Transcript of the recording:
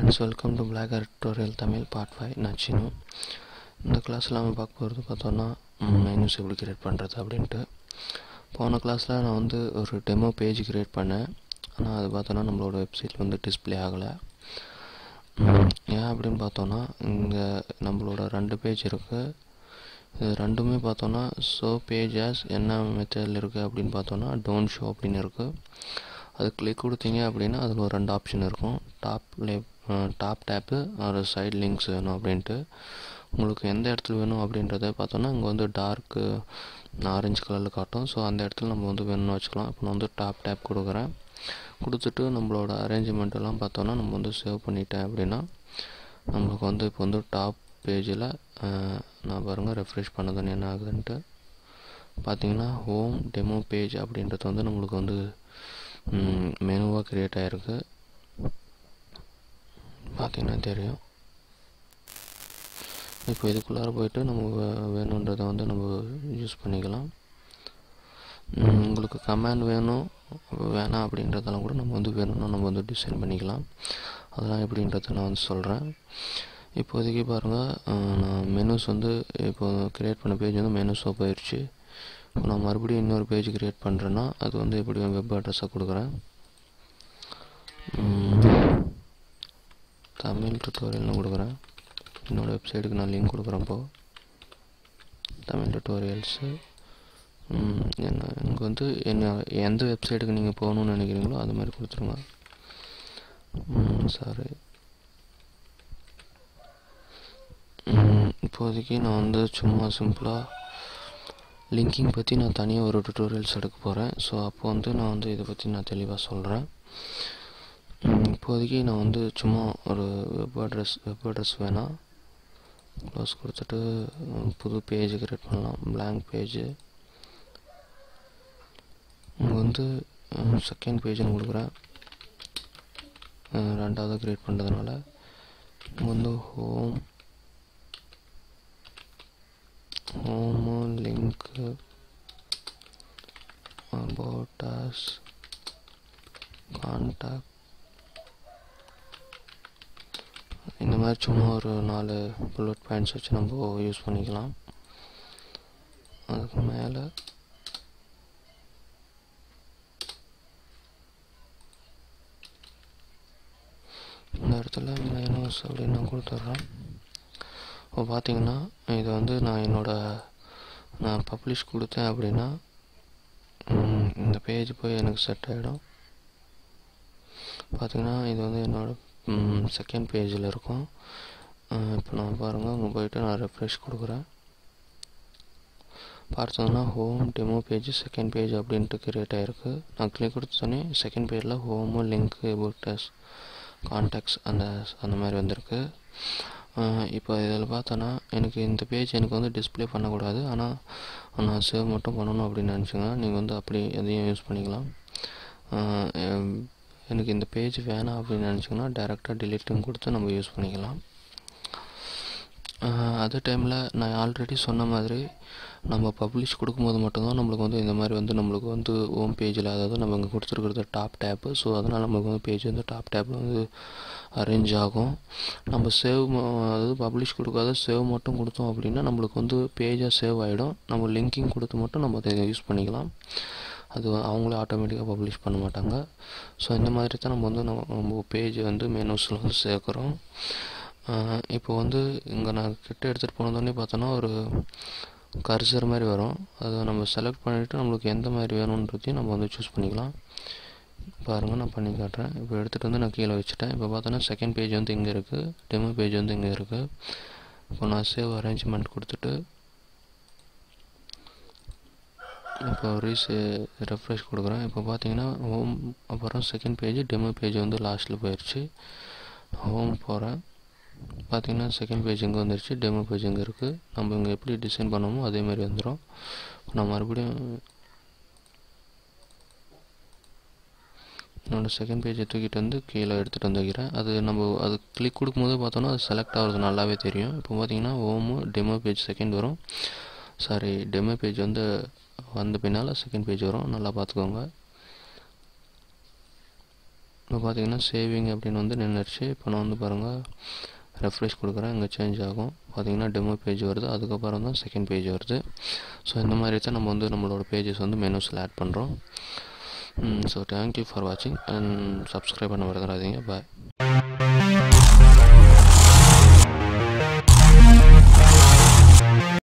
Friends, welcome to black art tutorial Tamil part 5. நான் சின்னு. இந்த கிளாஸில் நம்ம பார்க்க போகிறது பார்த்தோன்னா மெனூஸ் எப்படி கிரியேட் பண்ணுறது அப்படின்ட்டு. போன கிளாஸில் நான் வந்து ஒரு டெமோ பேஜ் கிரியேட் பண்ணேன். ஆனால் அது பார்த்தோன்னா நம்மளோட வெப்சைட்டில் வந்து டிஸ்பிளே ஆகலை. ஏன் அப்படின்னு பார்த்தோன்னா இங்கே நம்மளோட 2 பேஜ் இருக்குது. இது ரெண்டுமே பார்த்தோன்னா ஷோ பேஜ் ஆஸ் என்ன மெத்தடில் இருக்குது அப்படின்னு பார்த்தோன்னா டோன்ட் ஷோ அப்படின்னு இருக்குது. அது கிளிக் கொடுத்தீங்க அப்படின்னா அதில் ஒரு 2 ஆப்ஷன் இருக்கும். டாப் டேப்பு ஒரு சைட் லிங்க்ஸ் வேணும் அப்படின்ட்டு. உங்களுக்கு எந்த இடத்துல வேணும் அப்படின்றத பார்த்தோன்னா இங்கே வந்து டார்க்கு ஆரஞ்சு கலரில் காட்டும். ஸோ அந்த இடத்துல நம்ம வந்து வேணும்னு வச்சுக்கலாம். இப்போ நான் வந்து டாப் டேப் கொடுக்குறேன். கொடுத்துட்டு நம்மளோட அரேஞ்ச்மெண்ட்டெல்லாம் பார்த்தோன்னா நம்ம வந்து சேவ் பண்ணிட்டேன் அப்படின்னா நம்மளுக்கு வந்து இப்போ வந்து டாப் பேஜில் நான் பாருங்கள் ரெஃப்ரெஷ் பண்ணதுன்னு என்ன ஆகுதுன்ட்டு பார்த்தீங்கன்னா ஹோம் டெமோ பேஜ் அப்படின்றது வந்து நம்மளுக்கு வந்து மெனுவாக க்ரியேட் ஆகிருக்கு. பார்த்திங்கன்னா தெரியும். இப்போ இதுக்குள்ளார போய்ட்டு நம்ம வேணுன்றதை வந்து நம்ம யூஸ் பண்ணிக்கலாம். உங்களுக்கு கமாண்ட் வேணும் வேணாம் அப்படின்றதெல்லாம் கூட நம்ம வந்து வேணும்னா நம்ம வந்து டிசைன் பண்ணிக்கலாம். அதெல்லாம் எப்படின்றத நான் வந்து சொல்கிறேன். இப்போதைக்கு பாருங்கள், நான் மெனூஸ் வந்து இப்போ க்ரியேட் பண்ண பேஜ் வந்து மெனூஸாக போயிடுச்சு. இப்போ நான் மறுபடியும் இன்னொரு பேஜ் க்ரியேட் பண்ணுறேன்னா அது வந்து எப்படியும் வெப் அட்ரஸாக கொடுக்குறேன். தமிழ் டுட்டோரியல்னு கொடுக்குறேன். என்னோடய வெப்சைட்டுக்கு நான் லிங்க் கொடுக்குறேன். இப்போது தமிழ் டுட்டோரியல்ஸு எனக்கு வந்து எந்த வெப்சைட்டுக்கு நீங்கள் போகணுன்னு நினைக்கிறீங்களோ அது மாதிரி கொடுத்துருங்க. சாரி, இப்போதைக்கு நான் வந்து சும்மா சிம்பிளாக லிங்கிங் பற்றி நான் தனியாக ஒரு டுட்டோரியல்ஸ் எடுக்க போகிறேன். ஸோ அப்போ வந்து நான் வந்து இதை பற்றி நான் தெளிவாக சொல்கிறேன். இப்போதைக்கு நான் வந்து சும்மா ஒரு வெப் அட்ரஸ் வேணாம் க்ளோஸ் கொடுத்துட்டு புது பேஜ் க்ரியேட் பண்ணலாம். blank பேஜ் இங்கே வந்து செகண்ட் பேஜ்னு கொடுக்குறேன். 2வது க்ரியேட் பண்ணுறதுனால இங்கே வந்து home link about us contact இந்த மாதிரி சும்மா ஒரு 4 புல்லட் பாயிண்ட்ஸ் வச்சு நம்ம யூஸ் பண்ணிக்கலாம். அதுக்கு மேலே இந்த இடத்துல மைனஸ் அப்படின்னு நான் கொடுத்துட்றேன். இப்போ பார்த்தீங்கன்னா இதை வந்து நான் பப்ளிஷ் கொடுத்தேன் அப்படின்னா இந்த பேஜ் போய் எனக்கு செட் ஆகிடும். பார்த்திங்கன்னா இது வந்து என்னோடய செகண்ட் பேஜில் இருக்கும். இப்போ நான் பாருங்கள் அங்கே போய்ட்டு நான் ரெஃப்ரெஷ் கொடுக்குறேன். பார்த்தோன்னா home demo page second page அப்படின்ட்டு க்ரியேட் ஆகிருக்கு. நான் கிளிக் கொடுத்தோன்னே செகண்ட் பேஜில் ஹோமு லிங்க்கு அபவுட் கான்டாக்ட்ஸ் அந்த மாதிரி வந்திருக்கு. இப்போ இதில் பார்த்தோன்னா எனக்கு இந்த பேஜ் எனக்கு வந்து டிஸ்பிளே பண்ணக்கூடாது, ஆனால் நான் சேவ் மட்டும் பண்ணணும் அப்படின்னு நினச்சிங்கன்னா நீங்கள் வந்து அப்படி எதையும் யூஸ் பண்ணிக்கலாம். எனக்கு இந்த பேஜ் வேணாம் அப்படின்னு நினச்சிங்கன்னா டைரெக்டாக டிலீட்டும் கொடுத்து நம்ம யூஸ் பண்ணிக்கலாம். அதே டைமில் நான் ஆல்ரெடி சொன்ன மாதிரி நம்ம பப்ளிஷ் கொடுக்கும்போது மட்டும்தான் நம்மளுக்கு வந்து இந்த மாதிரி வந்து நம்மளுக்கு வந்து ஹோம் பேஜில், அதாவது நம்ம இங்கே கொடுத்துருக்கிறது டாப் டேப்பு. ஸோ அதனால் நம்மளுக்கு வந்து பேஜ் வந்து டாப் டேப்பில் வந்து அரேஞ்ச் ஆகும். நம்ம அதாவது பப்ளிஷ் கொடுக்காத சேவ் மட்டும் கொடுத்தோம் அப்படின்னா நம்மளுக்கு வந்து பேஜாக சேவ் ஆகிடும். நம்ம லிங்கிங் கொடுத்து மட்டும் நம்ம அதை யூஸ் பண்ணிக்கலாம். அது அவங்களே ஆட்டோமேட்டிக்காக பப்ளிஷ் பண்ண மாட்டாங்க. ஸோ இந்த மாதிரி தான் நம்ம வந்து நம்ம பேஜ் வந்து மெனூஸில் வந்து சேர்க்குறோம். இப்போ வந்து இங்கே நான் கிட்ட எடுத்துகிட்டு போனதோடனே பார்த்தோன்னா ஒரு கர்சர் மாதிரி வரும். அதை நம்ம செலக்ட் பண்ணிவிட்டு நம்மளுக்கு எந்த மாதிரி வேணுன்றதையும் நம்ம வந்து சூஸ் பண்ணிக்கலாம். பாருங்கள், நான் பண்ணி காட்டுறேன். இப்போ எடுத்துகிட்டு வந்து நான் கீழே வச்சுட்டேன். இப்போ பார்த்தோன்னா செகண்ட் பேஜ் வந்து இங்கே இருக்குது, டெமோ பேஜ் வந்து இங்கே இருக்குது. இப்போ நான் சேவ் அரேஞ்ச்மெண்ட் கொடுத்துட்டு இப்போ ரெஃப்ரெஷ் கொடுக்குறேன். இப்போ பார்த்தீங்கன்னா ஹோம் அப்புறம் செகண்ட் பேஜ் டெமோ பேஜ் வந்து லாஸ்ட்டில் போயிடுச்சு. ஹோம் போகிறேன். பார்த்தீங்கன்னா செகண்ட் பேஜ் இங்கே வந்துருச்சு, டெமோ பேஜ் இங்கே இருக்குது. நம்ம இங்கே எப்படி டிசைன் பண்ணோமோ அதே மாதிரி வந்துடும். நான் மறுபடியும் என்னோடய செகண்ட் பேஜை தூக்கிட்டு வந்து கீழே எடுத்துகிட்டு வந்து வைக்கிறேன். அது கிளிக் கொடுக்கும்போது பார்த்தோன்னா அது செலக்ட் ஆகிறது நல்லாவே தெரியும். இப்போ பார்த்தீங்கன்னா ஹோமு டெமோ பேஜ் செகண்ட் வரும். டெமோ பேஜ் வந்து வந்த பின்னால் செகண்ட் பேஜ் வரும். நல்லா பார்த்துக்கோங்க. இப்போ பார்த்தீங்கன்னா சேவிங் அப்படின்னு வந்து நின்றுச்சு. இப்போ நான் வந்து பாருங்கள் ரெஃப்ரெஷ் கொடுக்குறேன், இங்கே சேஞ்ச் ஆகும். பார்த்தீங்கன்னா டெமோ பேஜ் வருது, அதுக்கப்புறம் தான் செகண்ட் பேஜ் வருது. ஸோ இந்த மாதிரி தான் நம்ம வந்து நம்மளோட பேஜஸ் வந்து மெனுஸில் ஆட் பண்ணுறோம். ஸோ தேங்க்யூ ஃபார் வாட்சிங் அண்ட் சப்ஸ்கிரைப் பண்ண மறந்துடாதீங்க. பாய்.